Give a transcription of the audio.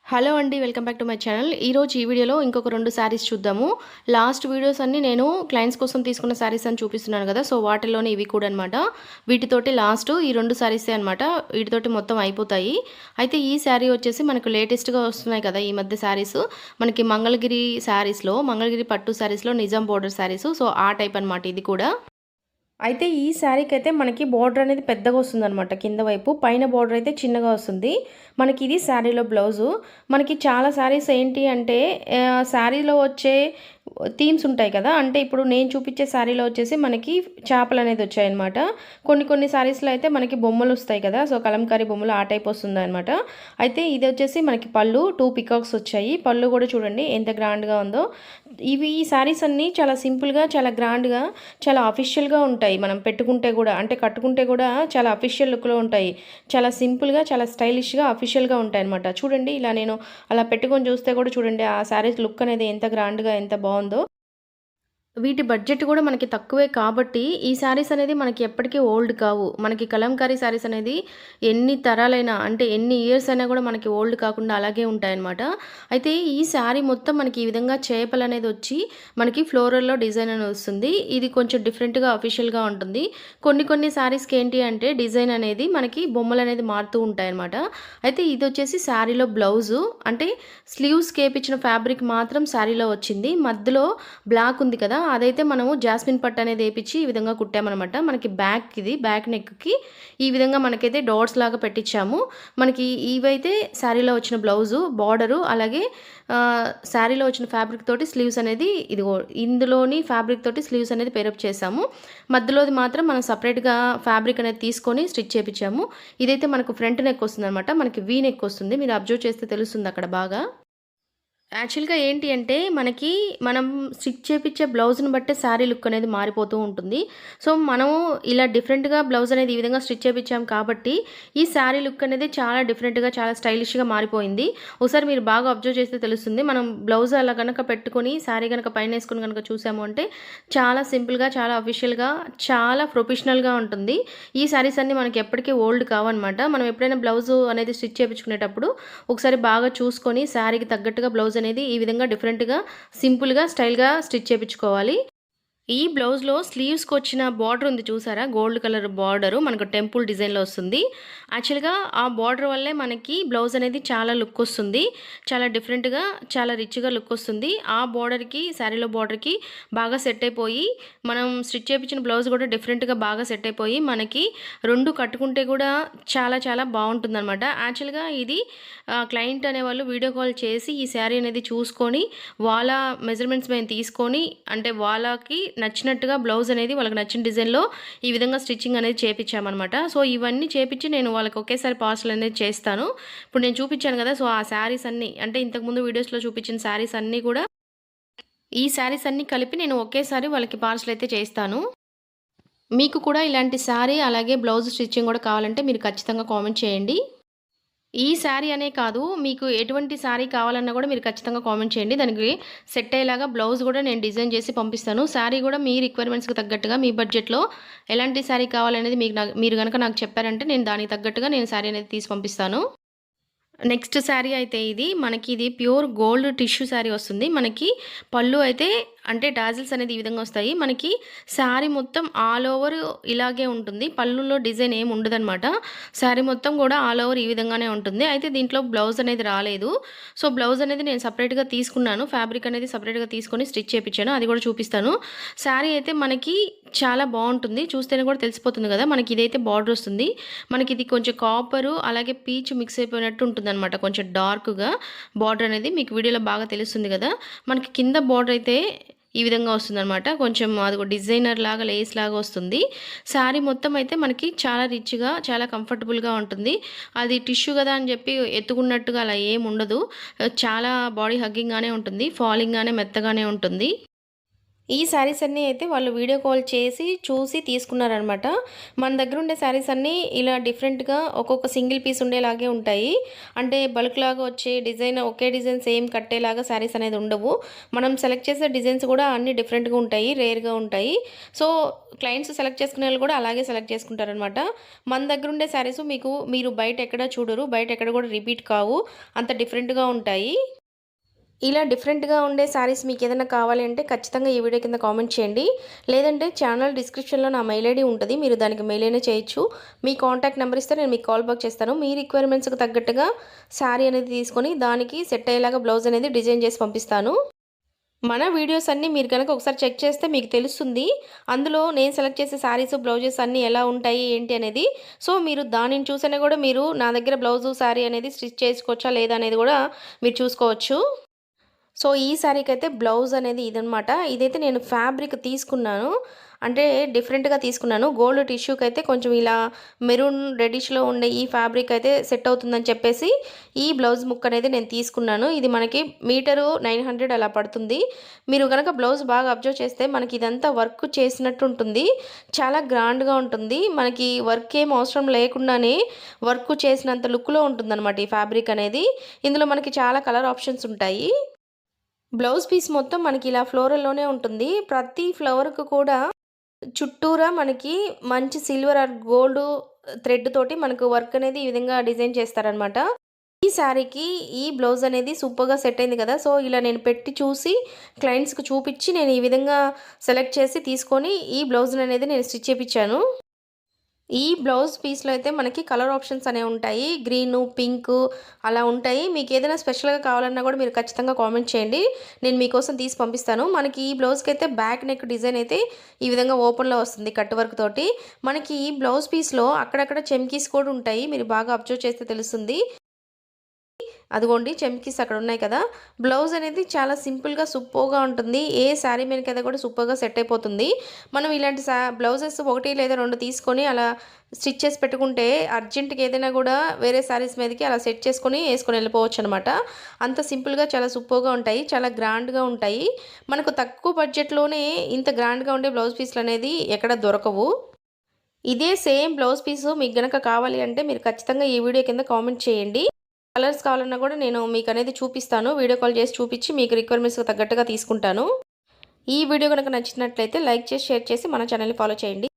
Hello అండి, welcome back to my channel. ఈరోజు ఈ వీడియోలో ఇంకొక 2 శారీస్ చూద్దాము. లాస్ట్ వీడియోస్ అన్నీ నేను క్లయింట్స్ కోసం తీసుకున్న శారీస్ అని చూపిస్తున్నాను కదా, సో వాటిల్లోనే ఇవి కూడా అనమాట. వీటితోటి లాస్ట్ ఈ 2 శారీసే అనమాట. వీటితోటి మొత్తం అయిపోతాయి. అయితే ఈ శారీ వచ్చేసి మనకు లేటెస్ట్గా వస్తున్నాయి కదా ఈ మధ్య శారీస్. మనకి మంగళగిరి పట్టు శారీస్లో నిజాం బోర్డర్ శారీస్, సో ఆ టైప్ అనమాట ఇది కూడా. అయితే ఈ శారీకి అయితే మనకి బోర్డర్ అనేది పెద్దగా వస్తుందన్నమాట కింద వైపు, పైన బోర్డర్ అయితే చిన్నగా వస్తుంది. మనకి ఇది శారీలో బ్లౌజు. మనకి చాలా శారీస్ ఏంటి అంటే శారీలో వచ్చే థీమ్స్ ఉంటాయి కదా, అంటే ఇప్పుడు నేను చూపించే శారీలో వచ్చేసి మనకి చేపలు అనేది వచ్చాయన్నమాట. కొన్ని శారీస్లో అయితే మనకి బొమ్మలు వస్తాయి కదా, సో కలంకారీ బొమ్మలు ఆ టైప్ వస్తుంది అనమాట. అయితే ఇది వచ్చేసి మనకి పళ్ళు 2 పికాక్స్ వచ్చాయి. పళ్ళు కూడా చూడండి ఎంత గ్రాండ్గా ఉందో. ఈ శారీస్ అన్నీ చాలా సింపుల్గా, చాలా గ్రాండ్గా, చాలా అఫీషియల్గా ఉంటాయి. మనం పెట్టుకుంటే కూడా, అంటే కట్టుకుంటే కూడా చాలా అఫీషియల్ లుక్లో ఉంటాయి. చాలా సింపుల్గా, చాలా స్టైలిష్గా, అఫీషియల్గా ఉంటాయి అనమాట. చూడండి, ఇలా నేను అలా పెట్టుకొని చూస్తే కూడా చూడండి ఆ శారీస్ లుక్ అనేది ఎంత గ్రాండ్గా, ఎంత బాగుందో. వీటి బడ్జెట్ కూడా మనకి తక్కువే కాబట్టి ఈ శారీస్ అనేది మనకి ఎప్పటికీ ఓల్డ్ కావు. మనకి కలంకారీ శారీస్ అనేది ఎన్ని తరాలైనా, అంటే ఎన్ని ఇయర్స్ అయినా కూడా మనకి ఓల్డ్ కాకుండా అలాగే ఉంటాయన్నమాట. అయితే ఈ శారీ మొత్తం మనకి ఈ విధంగా చేపలు అనేది వచ్చి మనకి ఫ్లోరల్లో డిజైన్ అనేది వస్తుంది. ఇది కొంచెం డిఫరెంట్గా అఫీషియల్గా ఉంటుంది. కొన్ని శారీస్కి ఏంటి అంటే డిజైన్ అనేది మనకి బొమ్మలు అనేది మారుతూ ఉంటాయన్నమాట. అయితే ఇది వచ్చేసి శారీలో బ్లౌజు, అంటే స్లీవ్స్ కేపించిన ఫ్యాబ్రిక్ మాత్రం శారీలో వచ్చింది. మధ్యలో బ్లాక్ ఉంది కదా, అదైతే మనము జాస్మిన్ పట్టు అనేది వేపించి ఈ విధంగా కుట్టామన్నమాట. మనకి బ్యాక్ నెక్కి ఈ విధంగా మనకైతే డాట్స్ లాగా పెట్టించాము. మనకి ఇవైతే శారీలో వచ్చిన బ్లౌజు, బార్డరు, అలాగే శారీలో వచ్చిన ఫ్యాబ్రిక్ తోటి స్లీవ్స్ అనేది ఇందులోని ఫ్యాబ్రిక్ తోటి స్లీవ్స్ అనేది పేరప్ చేసాము. మధ్యలోది మాత్రం మనం సపరేట్గా ఫ్యాబ్రిక్ అనేది తీసుకొని స్టిచ్ చేపించాము. ఇదైతే మనకు ఫ్రంట్ నెక్ వస్తుంది అనమాట. మనకి వీ నెక్ వస్తుంది. మీరు అబ్జర్వ్ చేస్తే తెలుస్తుంది అక్కడ బాగా. యాక్చువల్‌గా ఏంటి అంటే మనం స్టిచ్ చేపిచ్చే బ్లౌజ్‌ని బట్టే శారీ లుక్ అనేది మారిపోతూ ఉంటుంది. సో, మనము ఇలా డిఫరెంట్‌గా బ్లౌజ్ అనేది ఈ విధంగా స్టిచ్ చేపిచ్చాం కాబట్టి ఈ శారీ లుక్ అనేది చాలా డిఫరెంట్‌గా, చాలా స్టైలిష్‌గా మారిపోయింది. ఒకసారి మీరు బాగా అబ్జర్వ్ చేస్తే తెలుస్తుంది. మనం బ్లౌజ్ అలా గనక పెట్టుకొని శారీ గనక పైనేసుకొని గనక చూసాము అంటే చాలా సింపుల్‌గా, చాలా అఫీషియల్‌గా, చాలా ప్రొఫెషనల్‌గా ఉంటుంది. ఈ శారీస్ అన్నీ మనకి ఎప్పటికీ ఓల్డ్ కావన్నమాట. మనం ఎప్పుడైనా బ్లౌజు అనేది స్టిచ్ చేపించుకునేటప్పుడు ఒకసారి బాగా చూసుకొని శారీకి తగ్గట్టుగా బ్లౌజ్ అనేది ఈ విధంగా డిఫరెంట్‌గా, సింపుల్‌గా, స్టైల్‌గా స్టిచ్ చేపించుకోవాలి. ఈ బ్లౌజ్‌లో స్లీవ్స్‌కి వచ్చిన బార్డర్ ఉంది చూసారా? గోల్డ్ కలర్ బార్డరు మనకు టెంపుల్ డిజైన్‌లో వస్తుంది. యాక్చువల్‌గా ఆ బార్డర్ వల్లే మనకి బ్లౌజ్ అనేది చాలా లుక్ వస్తుంది. చాలా డిఫరెంట్‌గా, చాలా రిచ్‌గా లుక్ వస్తుంది. ఆ బార్డర్‌కి, శారీలో బార్డర్‌కి బాగా సెట్ అయిపోయి, మనం స్టిచ్ చేపించిన బ్లౌజ్ కూడా డిఫరెంట్‌గా బాగా సెట్ అయిపోయి, మనకి 2 కట్టుకుంటే కూడా చాలా చాలా బాగుంటుందన్నమాట. యాక్చువల్‌గా ఇది క్లయింట్ అనేవాళ్ళు వీడియో కాల్ చేసి ఈ శారీ అనేది చూసుకొని, వాళ్ళ మెజర్మెంట్స్ మేము తీసుకొని, అంటే వాళ్ళకి నచ్చినట్టుగా బ్లౌజ్ అనేది వాళ్ళకి నచ్చిన డిజైన్లో ఈ విధంగా స్టిచ్చింగ్ అనేది చేపించామన్నమాట. సో ఇవన్నీ చేపించి నేను వాళ్ళకి ఒకేసారి పార్సల్ అనేది చేస్తాను. ఇప్పుడు నేను చూపించాను కదా, సో ఆ శారీస్ అన్నీ, అంటే ఇంతకుముందు వీడియోస్లో చూపించిన శారీస్ అన్నీ కూడా, ఈ శారీస్ అన్నీ కలిపి నేను ఒకేసారి వాళ్ళకి పార్సల్ అయితే చేస్తాను. మీకు కూడా ఇలాంటి శారీ అలాగే బ్లౌజ్ స్టిచ్చింగ్ కూడా కావాలంటే మీరు ఖచ్చితంగా కామెంట్ చేయండి. ఈ శారీ అనే కాదు, మీకు ఎటువంటి శారీ కావాలన్నా కూడా మీరు ఖచ్చితంగా కామెంట్ చేయండి. దానికి సెట్ అయ్యేలాగా బ్లౌజ్ కూడా నేను డిజైన్ చేసి పంపిస్తాను. శారీ కూడా మీ రిక్వైర్మెంట్స్‌కి తగ్గట్టుగా, మీ బడ్జెట్‌లో ఎలాంటి శారీ కావాలనేది మీరు గనక నాకు చెప్పారంటే నేను దానికి తగ్గట్టుగా నేను శారీ అనేది తీసి పంపిస్తాను. నెక్స్ట్ శారీ అయితే ఇది ప్యూర్ గోల్డ్ టిష్యూ శారీ వస్తుంది. మనకి పళ్ళు అయితే, అంటే డాజిల్స్ అనేది ఈ విధంగా వస్తాయి. మనకి శారీ మొత్తం ఆల్ ఓవర్ ఇలాగే ఉంటుంది. పళ్ళులో డిజైన్ ఏమి ఉండదనమాట. శారీ మొత్తం కూడా ఆల్ ఓవర్ ఈ విధంగానే ఉంటుంది. అయితే దీంట్లో బ్లౌజ్ అనేది రాలేదు. సో బ్లౌజ్ అనేది నేను సపరేట్గా తీసుకున్నాను. ఫ్యాబ్రిక్ అనేది సపరేట్గా తీసుకొని స్టిచ్ చేయించాను. అది కూడా చూపిస్తాను. శారీ అయితే మనకి చాలా బాగుంటుంది. చూస్తేనే కూడా తెలిసిపోతుంది కదా. మనకి ఇదైతే బార్డర్ వస్తుంది. మనకి ఇది కొంచెం కాపరు అలాగే పీచ్ మిక్స్ అయిపోయినట్టు ఉంటుందన్నమాట. కొంచెం డార్క్గా బార్డర్ అనేది మీకు వీడియోలో బాగా తెలుస్తుంది కదా. మనకి కింద బార్డర్ అయితే ఈ విధంగా వస్తుందన్నమాట. కొంచెం అది డిజైనర్ లాగా, లేస్ లాగా వస్తుంది. శారీ మొత్తం అయితే మనకి చాలా రిచ్గా, చాలా కంఫర్టబుల్గా ఉంటుంది. అది టిష్యూ కదా అని చెప్పి ఎత్తుకున్నట్టుగా అలా ఏమి ఉండదు. చాలా బాడీ హగ్గింగ్గానే ఉంటుంది. ఫాలింగ్గానే, మెత్తగానే ఉంటుంది. ఈ శారీస్ అన్నీ అయితే వాళ్ళు వీడియో కాల్ చేసి చూసి తీసుకున్నారనమాట. మన దగ్గర ఉండే శారీస్ అన్నీ ఇలా డిఫరెంట్‌గా ఒక్కొక్క సింగిల్ పీస్ ఉండేలాగే ఉంటాయి. అంటే బల్క్‌లాగా వచ్చే డిజైన్ ఒకే డిజైన్ సేమ్ కట్టేలాగా శారీస్ అనేది ఉండవు. మనం సెలెక్ట్ చేసే డిజైన్స్ కూడా అన్నీ డిఫరెంట్‌గా ఉంటాయి. రేర్‌గా ఉంటాయి. సో, క్లయింట్స్ సెలెక్ట్ చేసుకునేవాళ్ళు కూడా అలాగే సెలెక్ట్ చేసుకుంటారనమాట. మన దగ్గర ఉండే శారీస్ మీరు బయట ఎక్కడ చూడరు. బయట ఎక్కడ కూడా రిపీట్ కావు. అంత డిఫరెంట్‌గా ఉంటాయి. ఇలా డిఫరెంట్‌గా ఉండే శారీస్ మీకేదైనా కావాలి అంటే ఖచ్చితంగా ఈ వీడియో కింద కామెంట్ చేయండి. లేదంటే ఛానల్ డిస్క్రిప్షన్‌లో నా మెయిల్ ఐడీ ఉంటది. మీరు దానికి మెయిల్ అయినా చేయొచ్చు. మీ కాంటాక్ట్ నంబర్ ఇస్తే నేను మీకు కాల్ బ్యాక్ చేస్తాను. మీ రిక్వైర్మెంట్స్‌కి తగ్గట్టుగా శారీ అనేది తీసుకొని దానికి సెట్ అయ్యేలాగా బ్లౌజ్ అనేది డిజైన్ చేసి పంపిస్తాను. మన వీడియోస్ అన్నీ మీరు గనక ఒకసారి చెక్ చేస్తే మీకు తెలుస్తుంది. అందులో నేను సెలెక్ట్ చేసే శారీస్, బ్లౌజెస్ అన్నీ ఎలా ఉంటాయి, ఏంటి అనేది. సో, మీరు దానిని చూసైనా గూడా మీరు నా దగ్గర బ్లౌజు, శారీ అనేది స్టిచ్ చేసుకోవచ్చా లేదా అనేది గూడా మీరు చూసుకోవచ్చు. సో, ఈ శారీకైతే బ్లౌజ్ అనేది ఇదనమాట. ఇదైతే నేను ఫ్యాబ్రిక్ తీసుకున్నాను. అంటే డిఫరెంట్‌గా తీసుకున్నాను. గోల్డ్ టిష్యూకైతే కొంచెం ఇలా మెరూన్ రెడ్డిష్‌లో ఉండే ఈ ఫ్యాబ్రిక్ అయితే సెట్ అవుతుందని చెప్పేసి ఈ బ్లౌజ్ ముక్క అనేది నేను తీసుకున్నాను. ఇది మనకి మీటరు 900 అలా పడుతుంది. మీరు గనక బ్లౌజ్ బాగా అబ్జర్వ్ చేస్తే మనకి ఇదంతా వర్క్ చేసినట్టు ఉంటుంది. చాలా గ్రాండ్‌గా ఉంటుంది. మనకి వర్క్ ఏం అవసరం లేకుండానే వర్క్ చేసినంత లుక్‌లో ఉంటుందనమాట ఈ ఫ్యాబ్రిక్ అనేది. ఇందులో మనకి చాలా కలర్ ఆప్షన్స్ ఉంటాయి. బ్లౌజ్ పీస్ మొత్తం మనకి ఇలా ఫ్లోరల్‌లోనే ఉంటుంది. ప్రతి ఫ్లవర్‌కి కూడా చుట్టూరా మనకి మంచి సిల్వర్ ఆర్ గోల్డ్ థ్రెడ్ తోటి మనకు వర్క్ అనేది ఈ విధంగా డిజైన్ చేస్తారనమాట. ఈ శారీకి ఈ బ్లౌజ్ అనేది సూపర్‌గా సెట్ అయింది కదా! సో, ఇలా నేను పెట్టి చూసి క్లయింట్స్‌కి చూపిచ్చి నేను ఈ విధంగా సెలెక్ట్ చేసి తీసుకొని ఈ బ్లౌజ్‌ననేది నేను స్టిచ్ చేపిచ్చాను. ఈ బ్లౌజ్ పీస్‌లో అయితే మనకి కలర్ ఆప్షన్స్ అనేవి ఉంటాయి. గ్రీను, పింకు అలా ఉంటాయి. మీకేదైనా స్పెషల్‌గా కావాలన్నా కూడా మీరు ఖచ్చితంగా కామెంట్ చేయండి. నేను మీకోసం తీసి పంపిస్తాను. మనకి ఈ బ్లౌజ్‌కైతే బ్యాక్ నెక్ డిజైన్ అయితే ఈ విధంగా ఓపెన్‌లో వస్తుంది కట్ వర్క్ తోటి. మనకి ఈ బ్లౌజ్ పీస్‌లో అక్కడక్కడ చెమ్కీస్ కూడా ఉంటాయి. మీరు బాగా అబ్జర్వ్ చేస్తే తెలుస్తుంది. అదిగోండి చెమ్కీస్ అక్కడ ఉన్నాయి కదా! బ్లౌజ్ అనేది చాలా సింపుల్‌గా, సూపర్‌గా ఉంటుంది. ఏ శారీ మీదకైనా కూడా సూపర్‌గా సెట్ అయిపోతుంది. మనం ఇలాంటి బ్లౌజెస్ 1 లేదా 2 తీసుకొని అలా స్టిచ్ చేసి పెట్టుకుంటే అర్జెంట్‌గా ఏదైనా కూడా వేరే శారీస్ మీదకి అలా సెట్ చేసుకొని ఏసుకొని వెళ్ళిపోవచ్చనమాట. అంత సింపుల్‌గా చాలా సూపర్‌గా ఉంటాయి. చాలా గ్రాండ్‌గా ఉంటాయి. మనకు తక్కువ బడ్జెట్‌లోనే ఇంత గ్రాండ్‌గా ఉండే బ్లౌజ్ పీస్‌లనేది ఎక్కడ దొరకవు. ఇదే సేమ్ బ్లౌజ్ పీసు మీకు గనక కావాలి అంటే మీరు ఖచ్చితంగా ఈ వీడియో కింద కామెంట్ చేయండి. కలర్స్ కావాలన్నా కూడా నేను మీకనేది చూపిస్తాను. వీడియో కాల్ చేసి చూపిచ్చి మీకు రిక్వైర్మెంట్స్‌కి తగ్గట్టుగా తీసుకుంటాను. ఈ వీడియో గనక నచ్చినట్లయితే లైక్ చేసి, షేర్ చేసి మన ఛానెల్‌ని ఫాలో చేయండి.